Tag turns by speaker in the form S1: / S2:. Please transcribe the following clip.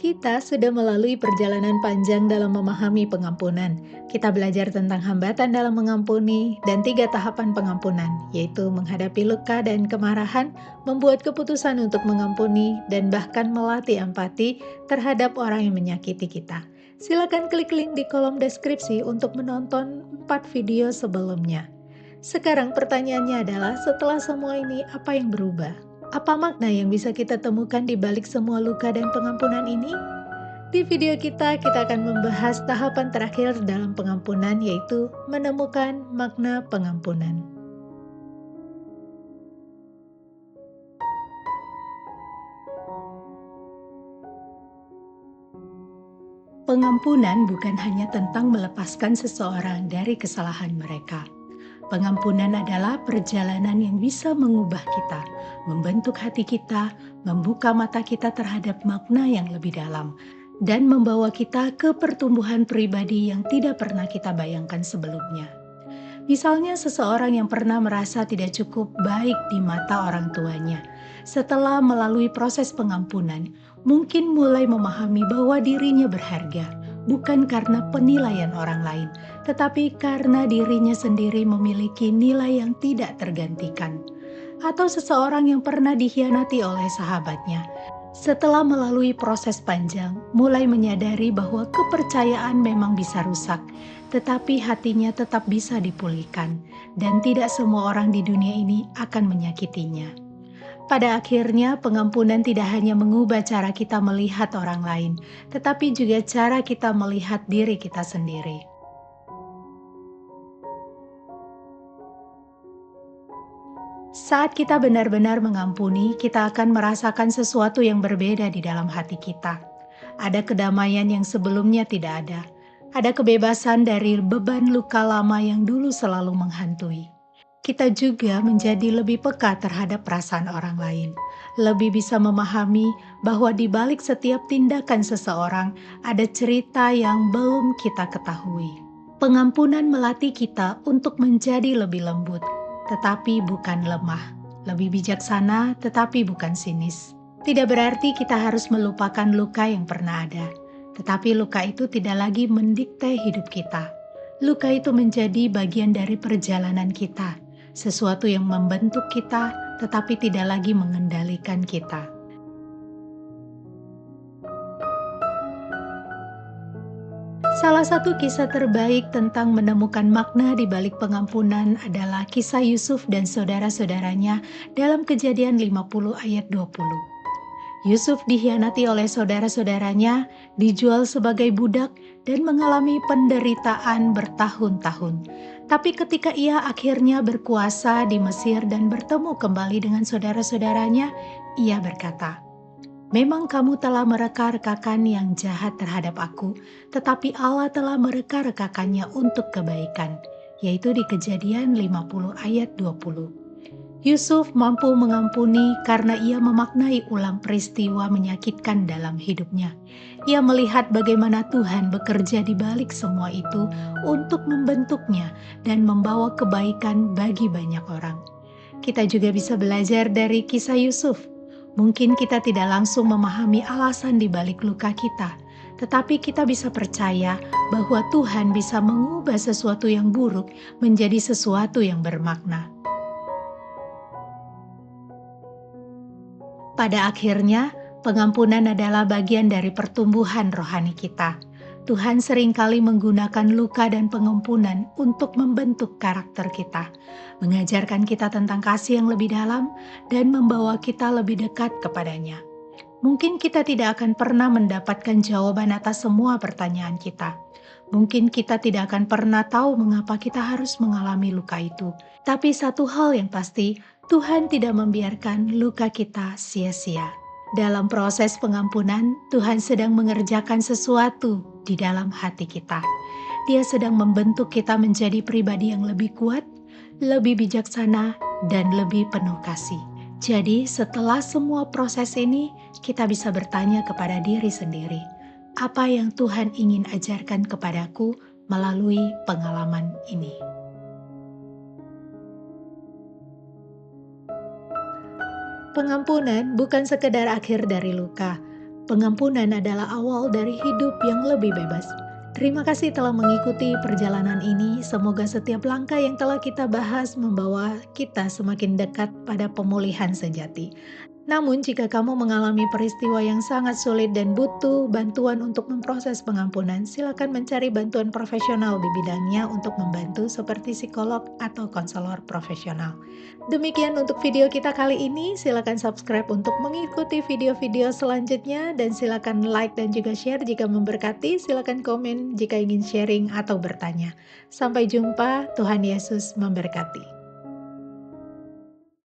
S1: Kita sudah melalui perjalanan panjang dalam memahami pengampunan. Kita belajar tentang hambatan dalam mengampuni dan 3 tahapan pengampunan, yaitu menghadapi luka dan kemarahan, membuat keputusan untuk mengampuni, dan bahkan melatih empati terhadap orang yang menyakiti kita. Silakan klik link di kolom deskripsi untuk menonton 4 video sebelumnya. Sekarang pertanyaannya adalah, setelah semua ini apa yang berubah? Apa makna yang bisa kita temukan di balik semua luka dan pengampunan ini? Di video kita akan membahas tahapan terakhir dalam pengampunan, yaitu menemukan makna pengampunan. Pengampunan bukan hanya tentang melepaskan seseorang dari kesalahan mereka. Pengampunan adalah perjalanan yang bisa mengubah kita, membentuk hati kita, membuka mata kita terhadap makna yang lebih dalam, dan membawa kita ke pertumbuhan pribadi yang tidak pernah kita bayangkan sebelumnya. Misalnya seseorang yang pernah merasa tidak cukup baik di mata orang tuanya. Setelah melalui proses pengampunan, mungkin mulai memahami bahwa dirinya berharga, bukan karena penilaian orang lain, tetapi karena dirinya sendiri memiliki nilai yang tidak tergantikan. Atau seseorang yang pernah dikhianati oleh sahabatnya. Setelah melalui proses panjang, mulai menyadari bahwa kepercayaan memang bisa rusak, tetapi hatinya tetap bisa dipulihkan, dan tidak semua orang di dunia ini akan menyakitinya. Pada akhirnya, pengampunan tidak hanya mengubah cara kita melihat orang lain, tetapi juga cara kita melihat diri kita sendiri. Saat kita benar-benar mengampuni, kita akan merasakan sesuatu yang berbeda di dalam hati kita. Ada kedamaian yang sebelumnya tidak ada. Ada kebebasan dari beban luka lama yang dulu selalu menghantui. Kita juga menjadi lebih peka terhadap perasaan orang lain. Lebih bisa memahami bahwa di balik setiap tindakan seseorang ada cerita yang belum kita ketahui. Pengampunan melatih kita untuk menjadi lebih lembut, tetapi bukan lemah. Lebih bijaksana, tetapi bukan sinis. Tidak berarti kita harus melupakan luka yang pernah ada, tetapi luka itu tidak lagi mendikte hidup kita. Luka itu menjadi bagian dari perjalanan kita, sesuatu yang membentuk kita, tetapi tidak lagi mengendalikan kita. Salah satu kisah terbaik tentang menemukan makna di balik pengampunan adalah kisah Yusuf dan saudara-saudaranya dalam Kejadian 50 ayat 20. Yusuf dikhianati oleh saudara-saudaranya, dijual sebagai budak, dan mengalami penderitaan bertahun-tahun. Tapi ketika ia akhirnya berkuasa di Mesir dan bertemu kembali dengan saudara-saudaranya, ia berkata, "Memang kamu telah mereka-rekakan yang jahat terhadap aku, tetapi Allah telah mereka-rekakannya untuk kebaikan." Yaitu di Kejadian 50 ayat 20. Yusuf mampu mengampuni karena ia memaknai ulang peristiwa menyakitkan dalam hidupnya. Ia melihat bagaimana Tuhan bekerja di balik semua itu untuk membentuknya dan membawa kebaikan bagi banyak orang. Kita juga bisa belajar dari kisah Yusuf. Mungkin kita tidak langsung memahami alasan di balik luka kita, tetapi kita bisa percaya bahwa Tuhan bisa mengubah sesuatu yang buruk menjadi sesuatu yang bermakna. Pada akhirnya, pengampunan adalah bagian dari pertumbuhan rohani kita. Tuhan seringkali menggunakan luka dan pengampunan untuk membentuk karakter kita, mengajarkan kita tentang kasih yang lebih dalam, dan membawa kita lebih dekat kepadanya. Mungkin kita tidak akan pernah mendapatkan jawaban atas semua pertanyaan kita. Mungkin kita tidak akan pernah tahu mengapa kita harus mengalami luka itu. Tapi satu hal yang pasti, Tuhan tidak membiarkan luka kita sia-sia. Dalam proses pengampunan, Tuhan sedang mengerjakan sesuatu di dalam hati kita. Dia sedang membentuk kita menjadi pribadi yang lebih kuat, lebih bijaksana, dan lebih penuh kasih. Jadi, setelah semua proses ini, kita bisa bertanya kepada diri sendiri, apa yang Tuhan ingin ajarkan kepadaku melalui pengalaman ini? Pengampunan bukan sekedar akhir dari luka. Pengampunan adalah awal dari hidup yang lebih bebas. Terima kasih telah mengikuti perjalanan ini. Semoga setiap langkah yang telah kita bahas membawa kita semakin dekat pada pemulihan sejati. Namun, jika kamu mengalami peristiwa yang sangat sulit dan butuh bantuan untuk memproses pengampunan, silakan mencari bantuan profesional di bidangnya untuk membantu seperti psikolog atau konselor profesional. Demikian untuk video kita kali ini. Silakan subscribe untuk mengikuti video-video selanjutnya dan silakan like dan juga share jika memberkati. Silakan komen jika ingin sharing atau bertanya. Sampai jumpa, Tuhan Yesus memberkati.